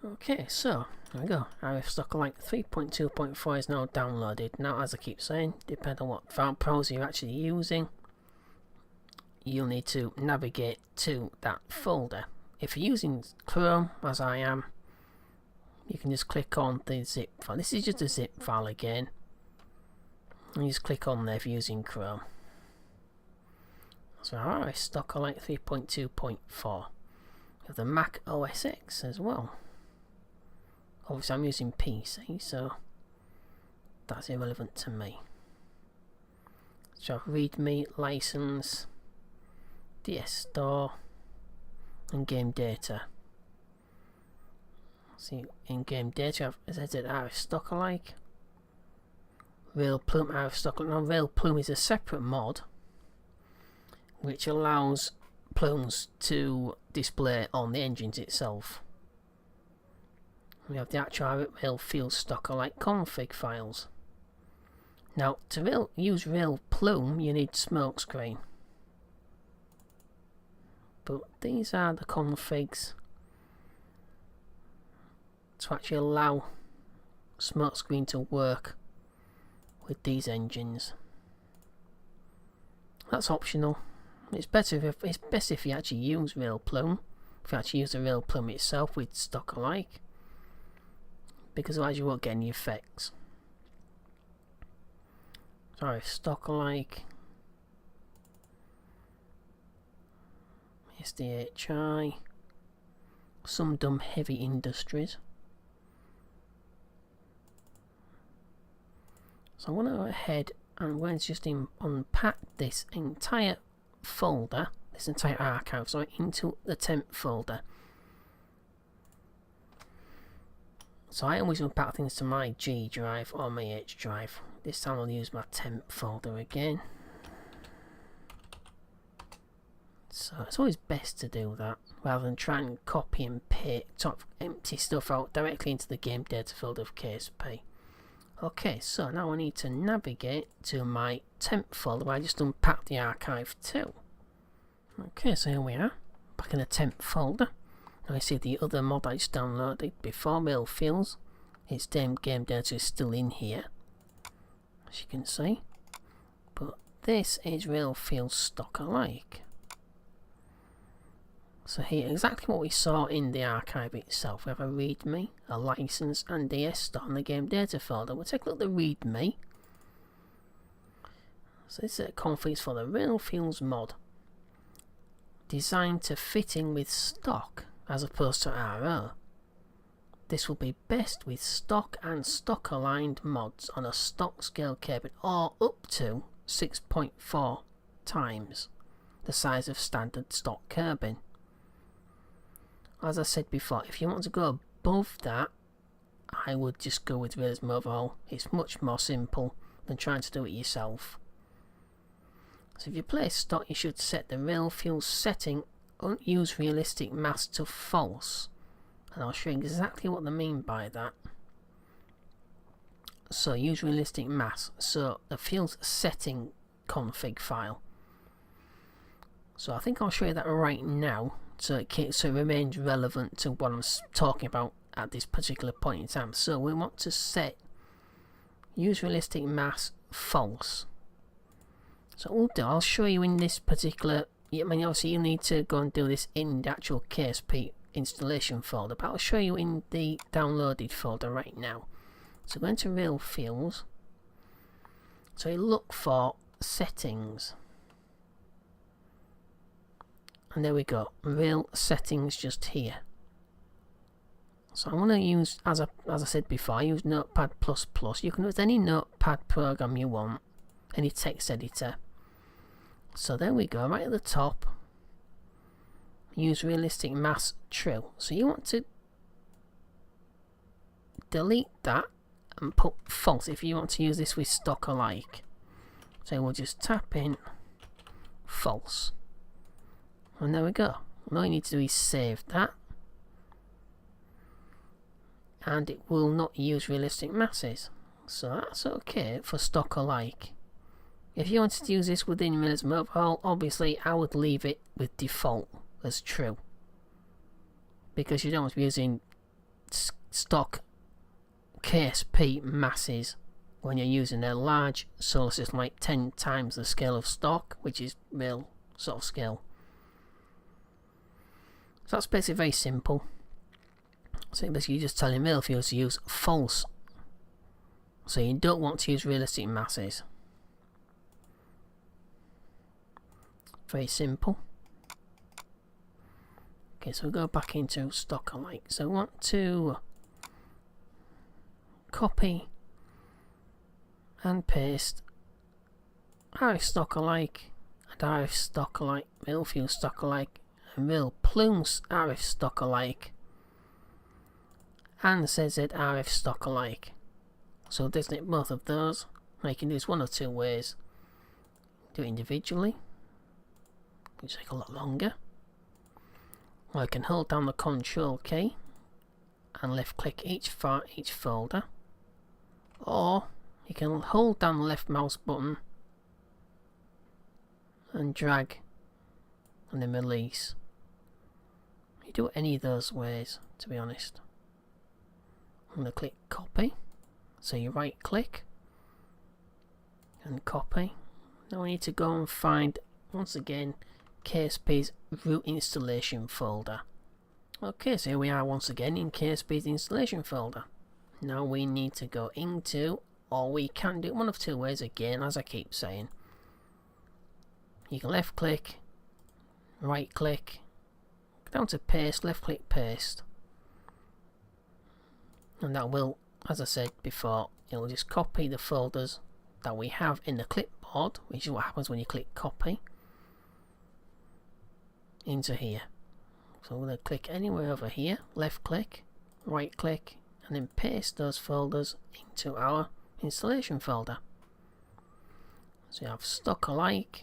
Okay, so there we go. RF Stockalike 3.2.4 is now downloaded. Now, as I keep saying, depending on what browser you're actually using, you'll need to navigate to that folder. If you're using Chrome, as I am, you can just click on the zip file. This is just a zip file again. And you just click on there if you're using Chrome. So RF Stockalike 3.2.4. We have the Mac OS X as well. Obviously I'm using PC, so that's irrelevant to me. So README, license, DS store, and game data. See, in game data, as I said, RF Stockalike, Real Plume, RF Stockalike. Now, Real Plume is a separate mod which allows plumes to display on the engines itself. We have the actual Real Field Stockalike config files. Now, to use Real Plume, you need smokescreen. But these are the configs to actually allow smokescreen to work with these engines. That's optional. It's best if you actually use Real Plume. If you actually use the Real Plume itself with Stockalike, because otherwise you won't get any effects. Sorry, Stockalike, SDHI, some dumb heavy industries. So I'm going to go ahead and I'm going to just unpack this entire folder, this entire archive, sorry, into the temp folder. So I always unpack things to my G drive or my H drive. This time I'll use my temp folder again. So it's always best to do that rather than try and copy and paste, sort of empty stuff out directly into the game data folder of KSP. Okay, so now I need to navigate to my temp folder where I just unpacked the archive to. Okay, so here we are, back in the temp folder. Now I see the other mod I just downloaded before, Real Fields. Its game data is still in here, as you can see. But this is Real Fields Stockalike. So here, exactly what we saw in the archive itself. We have a README, a license, and DS store in the game data folder. We'll take a look at the README. So this is a config for the Real Fields mod, designed to fit in with stock as opposed to RO. This will be best with stock and stock aligned mods on a stock scale Kerbal, or up to 6.4 times the size of standard stock Kerbal. As I said before, if you want to go above that, I would just go with Realism Overhaul. It's much more simple than trying to do it yourself. So if you play stock, you should set the Real Fields setting, use realistic mass to false. And I'll show you exactly what I mean by that. So use realistic mass. So the fields setting config file. So I think I'll show you that right now, so it remains relevant to what I'm talking about at this particular point in time. So we want to set use realistic mass false. So what we'll do, I'll show you in this particular. I mean, obviously you need to go and do this in the actual KSP installation folder, but I'll show you in the downloaded folder right now. So go into real fields. So you look for settings. And there we go, real settings just here. So I'm going to use, as I said before, I use Notepad++. You can use any Notepad program you want, any text editor. So there we go, right at the top, use realistic mass true. So you want to delete that and put false if you want to use this with Stockalike. So we'll just tap in false. And there we go. All you need to do is save that. And it will not use realistic masses. So that's okay for Stockalike. If you wanted to use this within Realism Overhaul, obviously I would leave it with default as true. Because you don't want to be using stock KSP masses when you're using a large solar system like 10 times the scale of stock, which is real sort of scale. So that's basically very simple. So basically you're just telling real fields to use false. So you don't want to use realistic masses. Very simple. Okay, so we'll go back into Stockalike. So we want to copy and paste RF Stockalike and RF Stockalike, real field Stockalike, and real plumes RF Stockalike, and ZZ RF Stockalike. So designate both of those. Now you can do this one or two ways. Do it individually, which take a lot longer. Or you can hold down the Control key and left click each folder. Or you can hold down the left mouse button and drag and then release. You do it any of those ways, to be honest. I'm going to click copy. So you right click and copy. Now we need to go and find, once again, KSP's root installation folder. Okay, so here we are once again in KSP's installation folder. Now we need to go into, or we can do it one of two ways again, as I keep saying. You can left click, right click, go down to paste, left click paste. And that will, as I said before, it will just copy the folders that we have in the clipboard, which is what happens when you click copy, into here. So we're going to click anywhere over here, left click, right click, and then paste those folders into our installation folder. So you have Stockalike,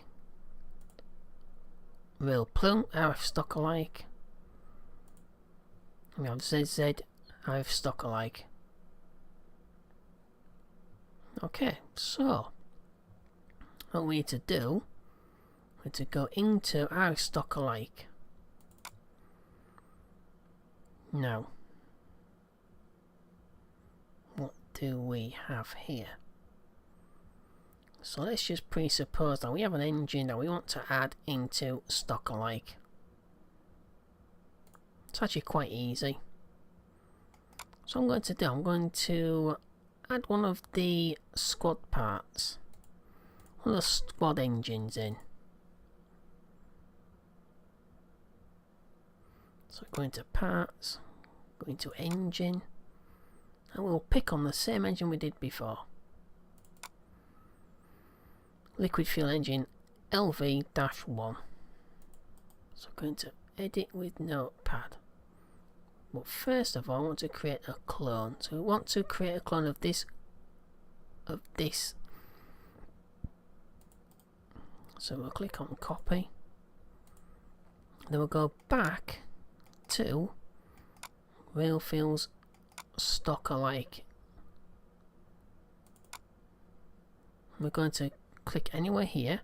Real Plume, RF Stockalike, and we have ZZ RF Stockalike. Okay, so what we need to do is to go into our Stockalike. Now, what do we have here? So let's just presuppose that we have an engine that we want to add into Stockalike. It's actually quite easy. So I'm going to add one of the squad parts, one of the squad engines in. So go into parts, go into engine, and we'll pick on the same engine we did before. Liquid fuel engine LV-1. So go into edit with Notepad. But first of all, I want to create a clone. So we want to create a clone of this. So we'll click on copy. Then we'll go back to Real Fields Stockalike We're going to click anywhere here,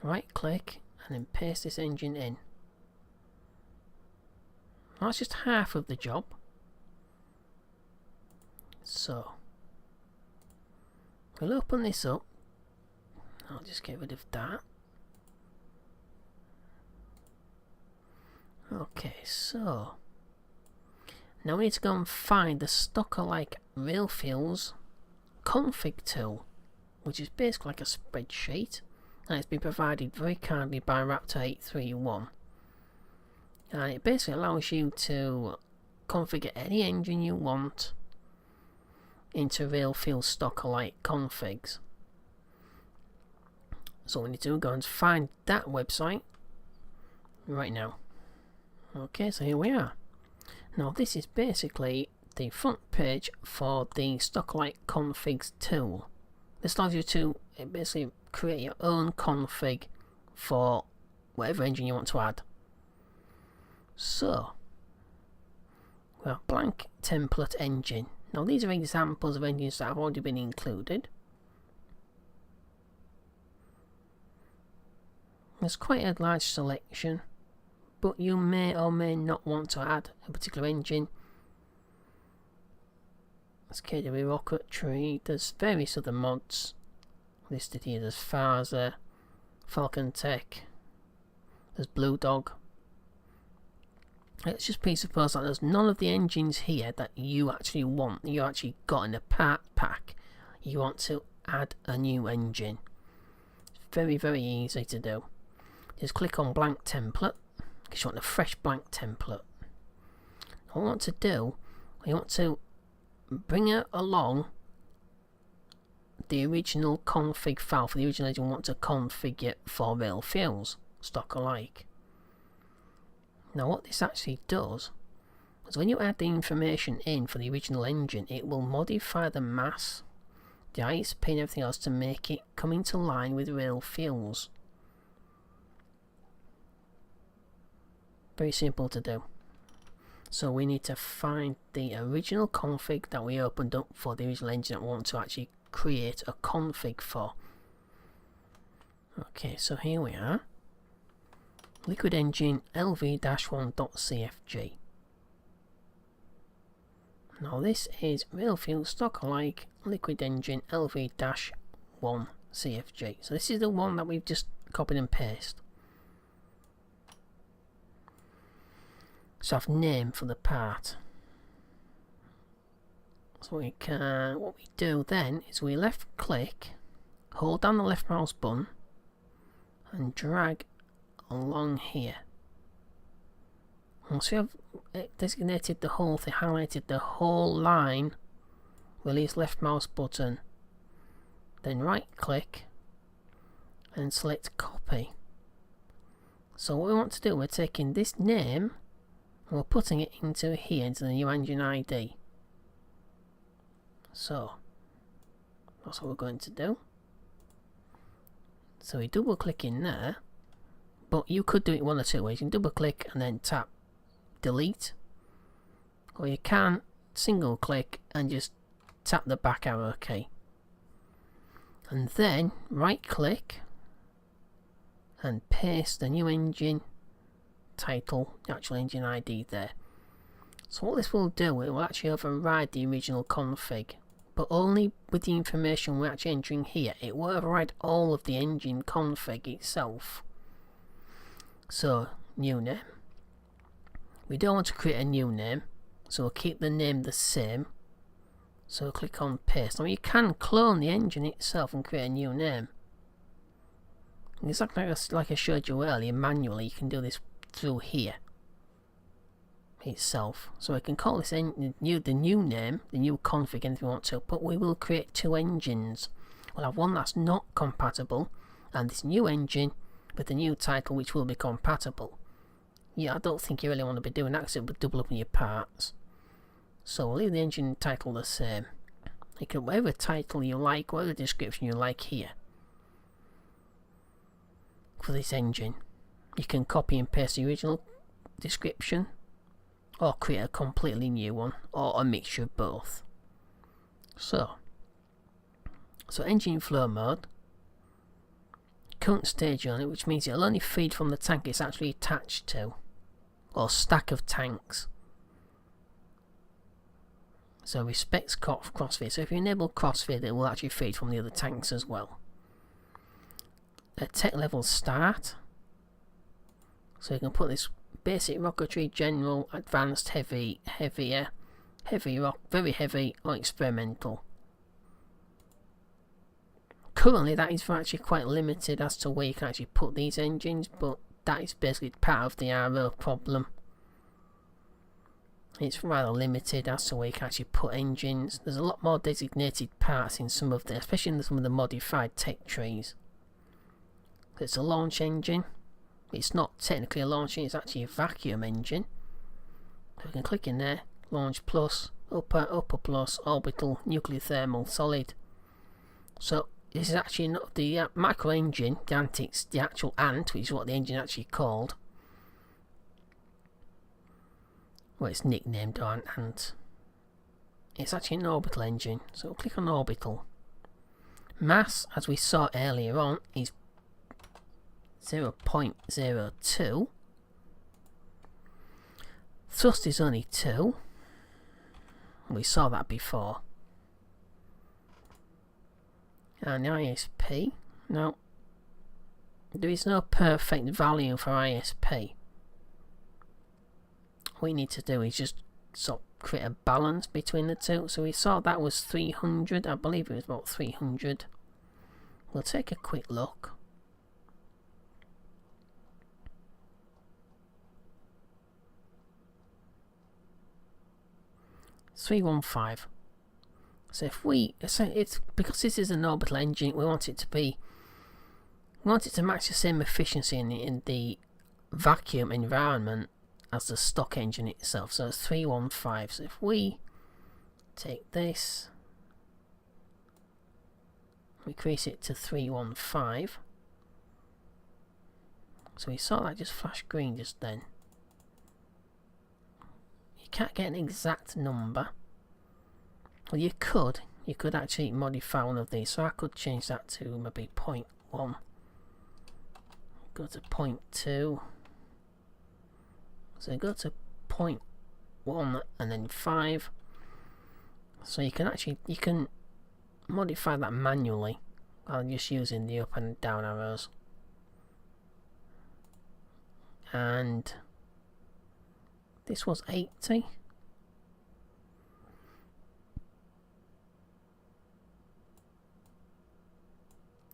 right click, and then paste this engine in. That's just half of the job. So we'll open this up. I'll just get rid of that. Okay, so now we need to go and find the Stockalike Railfields config tool, which is basically like a spreadsheet, and it's been provided very kindly by Raptor 831, and it basically allows you to configure any engine you want into Railfield Stockalike configs. So we need to go and find that website right now. Okay, so here we are. Now this is basically the front page for the Stockalike configs tool. This allows you to basically create your own config for whatever engine you want to add. So we have blank template engine. Now these are examples of engines that have already been included. There's quite a large selection, but you may or may not want to add a particular engine. There's KW Rocketry, there's various other mods listed here. There's Farza, Falcon Tech, there's Blue Dog. Let's just presuppose that there's none of the engines here that you actually want, you actually got in a part pack. You want to add a new engine. It's very, very easy to do. Just click on blank template, because you want a fresh blank template. What I want to do, I want to bring it along the original config file for the original engine. I want to configure for Railfields Stockalike. Now what this actually does is when you add the information in for the original engine, it will modify the mass, the ISP and everything else to make it come into line with Railfields. Very simple to do. So we need to find the original config that we opened up for the original engine that we want to actually create a config for. Okay, so here we are. Liquid engine LV-1.cfg. Now this is Railfield Stockalike liquid engine LV-1CFG. So this is the one that we've just copied and pasted. So I've name for the part. So what we do then is we left click, hold down the left mouse button and drag along here. Once we have designated the whole thing, highlighted the whole line, release left mouse button, then right click and select copy. So what we want to do, we're taking this name and we're putting it into here, into the new engine ID. So that's what we're going to do. So we double click in there, but you could do it one or two ways. You can double click and then tap delete, or you can single click and just tap the back arrow key, and then right click and paste the new engine title, the actual engine ID there. So what this will do, it will actually override the original config, but only with the information we're actually entering here. It will override all of the engine config itself. So new name, we don't want to create a new name, so we'll keep the name the same. So we'll click on paste. Now you can clone the engine itself and create a new name. Exactly like I showed you earlier, manually you can do this through here itself. So we can call this the new name, the new config, anything we want to, but we will create two engines. We'll have one that's not compatible and this new engine with the new title which will be compatible. Yeah, I don't think you really want to be doing that because it would double up in your parts. So we'll leave the engine title the same. You can whatever title you like, whatever description you like here for this engine. You can copy and paste the original description or create a completely new one, or a mixture of both. So So engine flow mode, current stage on it, which means it'll only feed from the tank it's actually attached to, or stack of tanks. So respects crossfeed. So if you enable crossfeed, it will actually feed from the other tanks as well. Tech level start. So you can put this basic rocketry, general, advanced, heavy, heavier, heavy rock, very heavy, or experimental. Currently that is actually quite limited as to where you can actually put these engines, but that is basically part of the RO problem. It's rather limited as to where you can actually put engines. There's a lot more designated parts in some of the, especially in some of the modified tech trees. It's a launch engine. It's not technically a launch engine, it's actually a vacuum engine. So we can click in there, launch plus, upper plus, orbital, nuclear thermal, solid. So this is actually not the micro engine, the actual ant, which is what the engine actually called. Well, it's nicknamed ant. It's actually an orbital engine, so we'll click on orbital. Mass, as we saw earlier on, is 0.02. Thrust is only 2. We saw that before. And the ISP, now there is no perfect value for ISP. What you need to do is just sort of create a balance between the two. So we saw that was 300, I believe it was about 300. We'll take a quick look. $315. So if it's because this is an orbital engine, we want it to match the same efficiency in the vacuum environment as the stock engine itself. So it's 315. So if we take this, increase it to 315. So we saw that just flash green just then. You can't get an exact number. Well, you could actually modify one of these. So I could change that to maybe 0.1. Go to 0.2. So go to 0.1 and then 5. So you can modify that manually while just using the up and down arrows. And this was 80.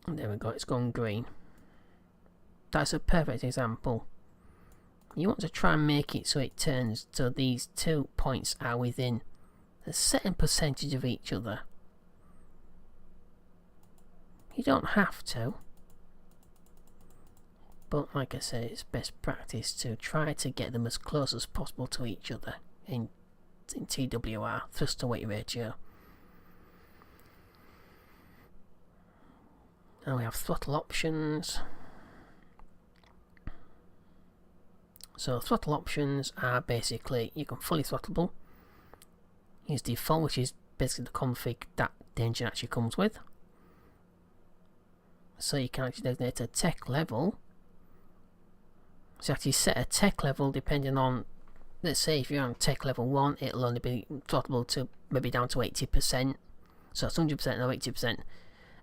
And there we go, it's gone green. That's a perfect example. You want to try and make it so it turns so these 2 points are within a certain percentage of each other. You don't have to, but like I said, it's best practice to try to get them as close as possible to each other in TWR, thrust to weight ratio. Now we have throttle options. So throttle options are basically, you can fully throttleable, use default, which is basically the config that the engine actually comes with. So you can actually designate a tech level. So you actually set a tech level depending on, let's say if you're on tech level 1, it'll only be throttleable to maybe down to 80%. So it's 100% or 80%.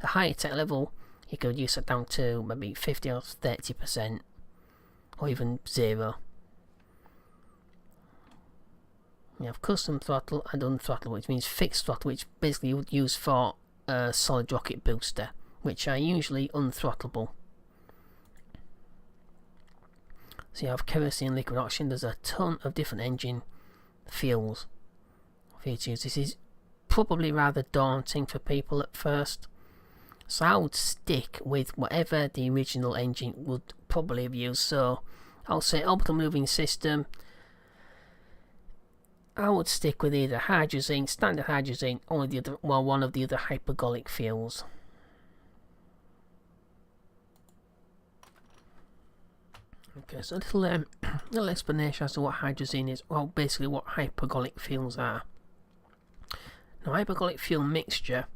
A higher tech level, you could use it down to maybe 50 or 30%. Or even 0. You have custom throttle and unthrottle, which means fixed throttle, which basically you would use for a solid rocket booster, which are usually unthrottleable. So you have kerosene, liquid oxygen. There's a ton of different engine fuels for you to use. This is probably rather daunting for people at first. So I would stick with whatever the original engine would probably have used. So I'll say orbital moving system. I would stick with either hydrazine, standard hydrazine, or one of the other hypergolic fuels. Okay, so a little explanation as to what hydrazine is. Well, basically what hypergolic fuels are. Now, hypergolic fuel mixture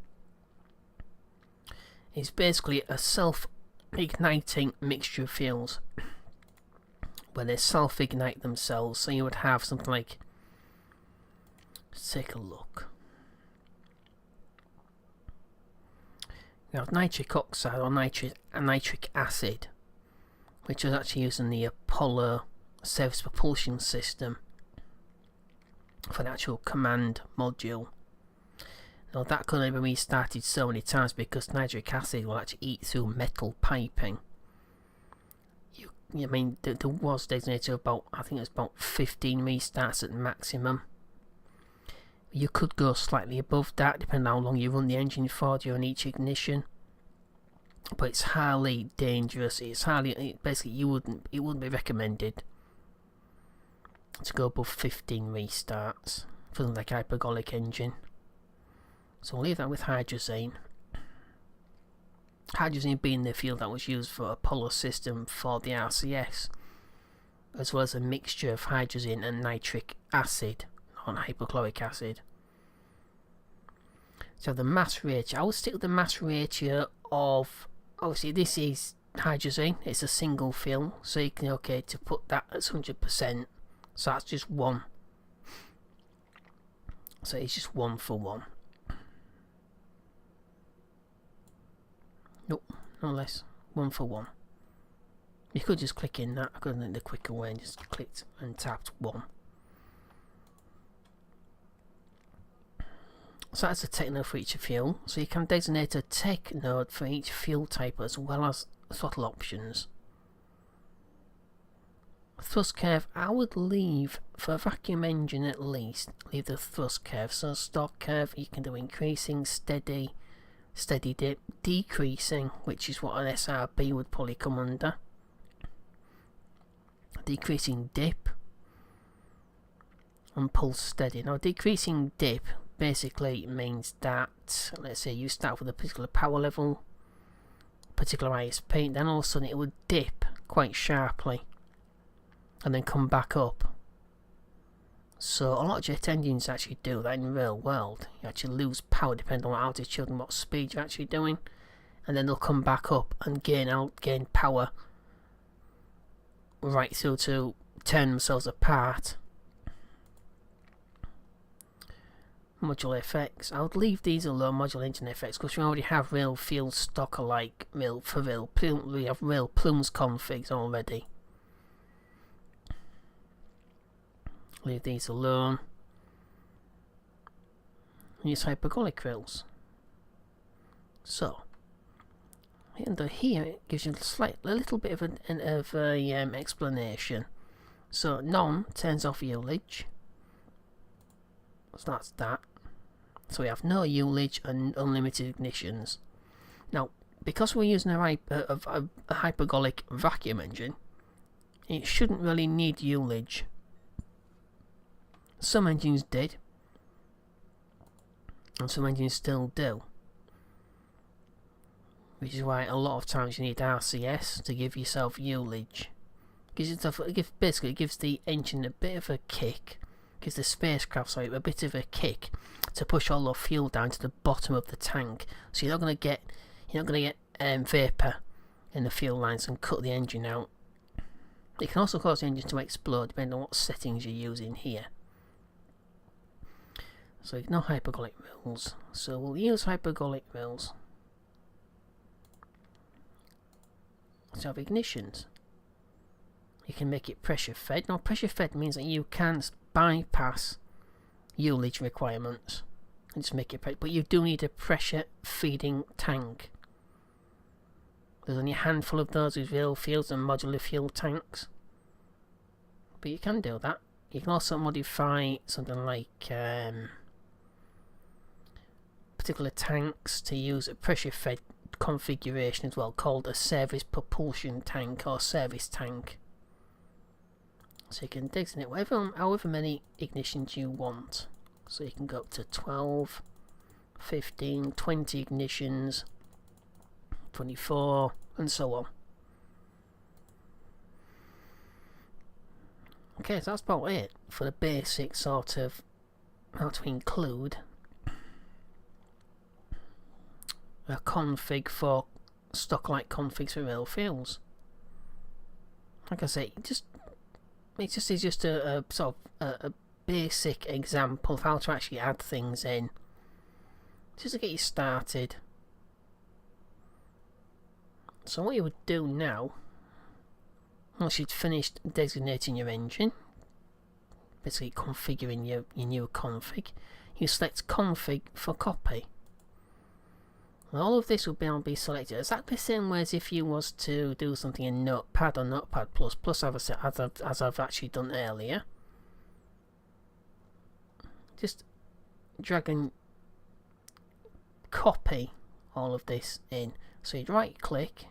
is basically a self-igniting mixture of fuels where they self-ignite themselves. So you would have something like, let's take a look. You have nitric oxide or nitric acid, which is actually used in the Apollo service propulsion system for the actual command module. Now that could only be restarted so many times because nitric acid will actually eat through metal piping. I mean, there was designated about, I think it was about 15 restarts at maximum. You could go slightly above that depending on how long you run the engine for during each ignition. But it's highly dangerous. It's highly, basically it wouldn't be recommended to go above 15 restarts for something like a hypergolic engine. So we'll leave that with hydrazine. Hydrazine being the fuel that was used for Apollo system for the RCS, as well as a mixture of hydrazine and nitric acid, not hypochloric acid. So the mass ratio, I would stick with the mass ratio of, obviously this is hydrazine, it's a single fuel, so you can, okay, to put that at 100%, so that's just 1. So it's just 1 for 1. Nope, no less. 1 for 1. You could just click in that. I could have done it the quicker way and just clicked and tapped 1. So that's a tech node for each fuel. So you can designate a tech node for each fuel type as well as throttle options. Thrust curve, I would leave, for a vacuum engine at least, leave the thrust curve. So stock curve, you can do increasing, steady dip, decreasing, which is what an SRB would probably come under. Decreasing dip, and pulse steady. Now decreasing dip basically means that, let's say you start with a particular power level, particular ISP, then all of a sudden it would dip quite sharply and then come back up. So a lot of jet engines actually do that in the real world. You actually lose power depending on what altitude and what speed you're actually doing, and then they'll come back up and gain power right through to turn themselves apart. Modular effects, I would leave these alone, modular engine effects, because we already have real field Stockalike, we have real plumes configs already. Leave these alone. Use hypergolic rails. So, under here it gives you a little bit of an explanation. So none turns off ullage. So that's that. So we have no ullage and unlimited ignitions. Now, because we're using a hypergolic vacuum engine, it shouldn't really need ullage. Some engines did, and some engines still do, which is why a lot of times you need RCS to give yourself ullage. Basically it gives the engine a bit of a kick, gives the spacecraft a bit of a kick to push all the fuel down to the bottom of the tank, so you're not going to get vapor in the fuel lines and cut the engine out. It can also cause the engine to explode depending on what settings you're using here. So ignore hypergolic rails. So we'll use hypergolic rails to have ignitions. You can make it pressure fed. Now pressure fed means that you can bypass ullage requirements and just make it but you do need a pressure feeding tank. There's only a handful of those with real fuels and modular fuel tanks, but you can do that. You can also modify something like particular tanks to use a pressure fed configuration as well, called a service propulsion tank or service tank. So you can designate however many ignitions you want. So you can go up to 12, 15, 20 ignitions, 24, and so on. Okay, so that's about it for the basic sort of how to include a config for Stockalike configs for real fields. Like I say, it's just a sort of a basic example of how to actually add things in, just to get you started. So what you would do now, once you'd finished designating your engine, basically configuring your new config, you select config for copy. And all of this will be able to be selected exactly the same way as if you was to do something in Notepad or Notepad++, as I've actually done earlier. Just drag and copy all of this in. So you'd right click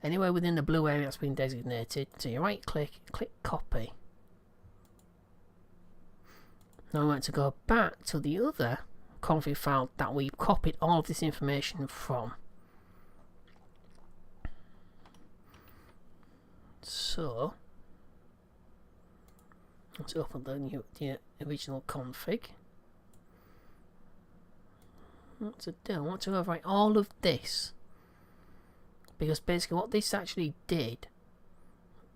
anywhere within the blue area that's been designated, so you right click, click copy. Now we want to go back to the other config file that we copied all of this information from. So let's open the original config. What to do? I want to overwrite all of this, because basically what this actually did,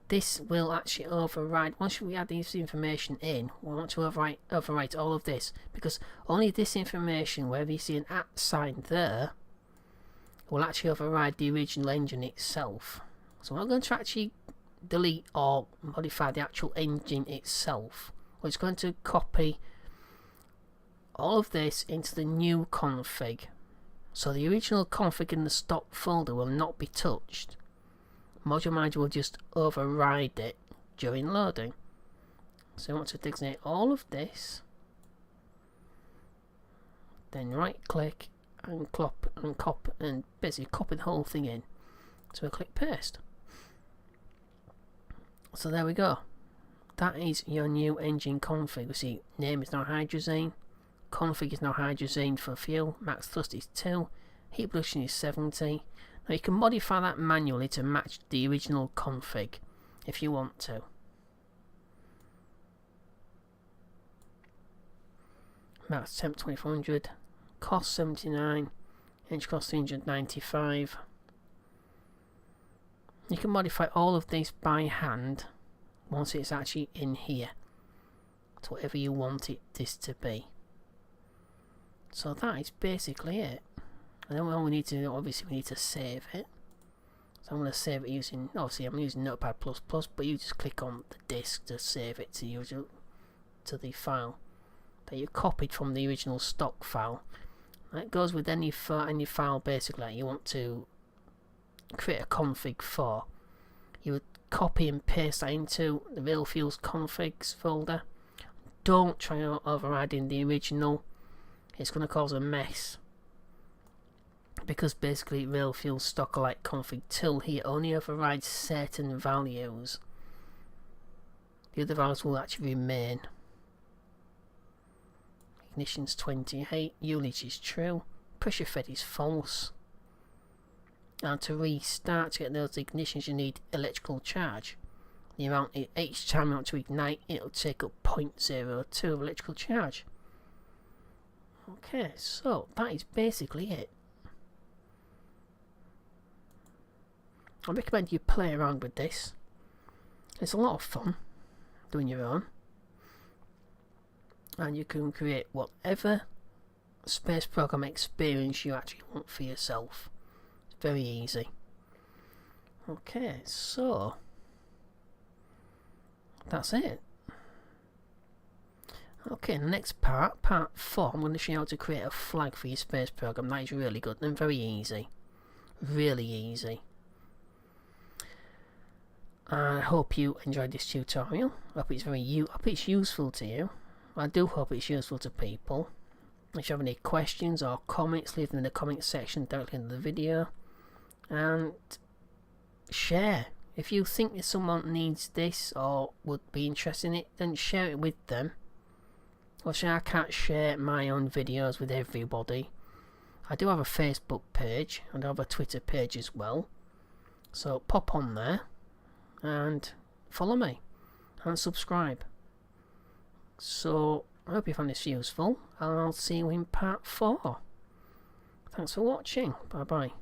this will actually override, once we add this information in, we want to overwrite all of this, because only this information, wherever you see an @ sign there, will actually override the original engine itself. So we're not going to actually delete or modify the actual engine itself. We're just going to copy all of this into the new config. So the original config in the stock folder will not be touched. Module Manager will just override it during loading. So I want to designate all of this, then right click and copy and basically copy the whole thing in. So we'll click paste. So there we go. That is your new engine config. We see name is now hydrazine, config is now hydrazine for fuel, max thrust is 2, heat production is 70. Now you can modify that manually to match the original config if you want to. Max temp 2400, cost 79, inch cost 395. You can modify all of this by hand once it's actually in here to whatever you want this to be. So that is basically it. And then all we need to do, obviously we need to save it. So I'm going to save it using, obviously I'm using Notepad++, but you just click on the disk to save it to the file that you copied from the original stock file. And it goes with any file basically that you want to create a config for. You would copy and paste that into the real fuels configs folder. Don't try overriding the original, it's going to cause a mess, because basically real fuel Stockalike config tool here only overrides certain values. The other values will actually remain. Ignition's 28, ullage is true, pressure fed is false, and to restart, to get those ignitions, you need electrical charge. The amount, each time you want to ignite, it'll take up 0.02 of electrical charge. Okay, so that is basically it. I recommend you play around with this. It's a lot of fun doing your own, and you can create whatever space program experience you actually want for yourself. It's very easy. Okay, so that's it. Okay, the next part 4, I'm going to show you how to create a flag for your space program. That is really good and very easy. Really easy. I hope you enjoyed this tutorial. I hope it's useful to you. I do hope it's useful to people. If you have any questions or comments, leave them in the comment section directly under the video. And share. If you think that someone needs this or would be interested in it, then share it with them. Obviously, I can't share my own videos with everybody. I do have a Facebook page and I have a Twitter page as well. So pop on there and follow me and subscribe. So I hope you found this useful, and I'll see you in part 4. Thanks for watching. Bye bye.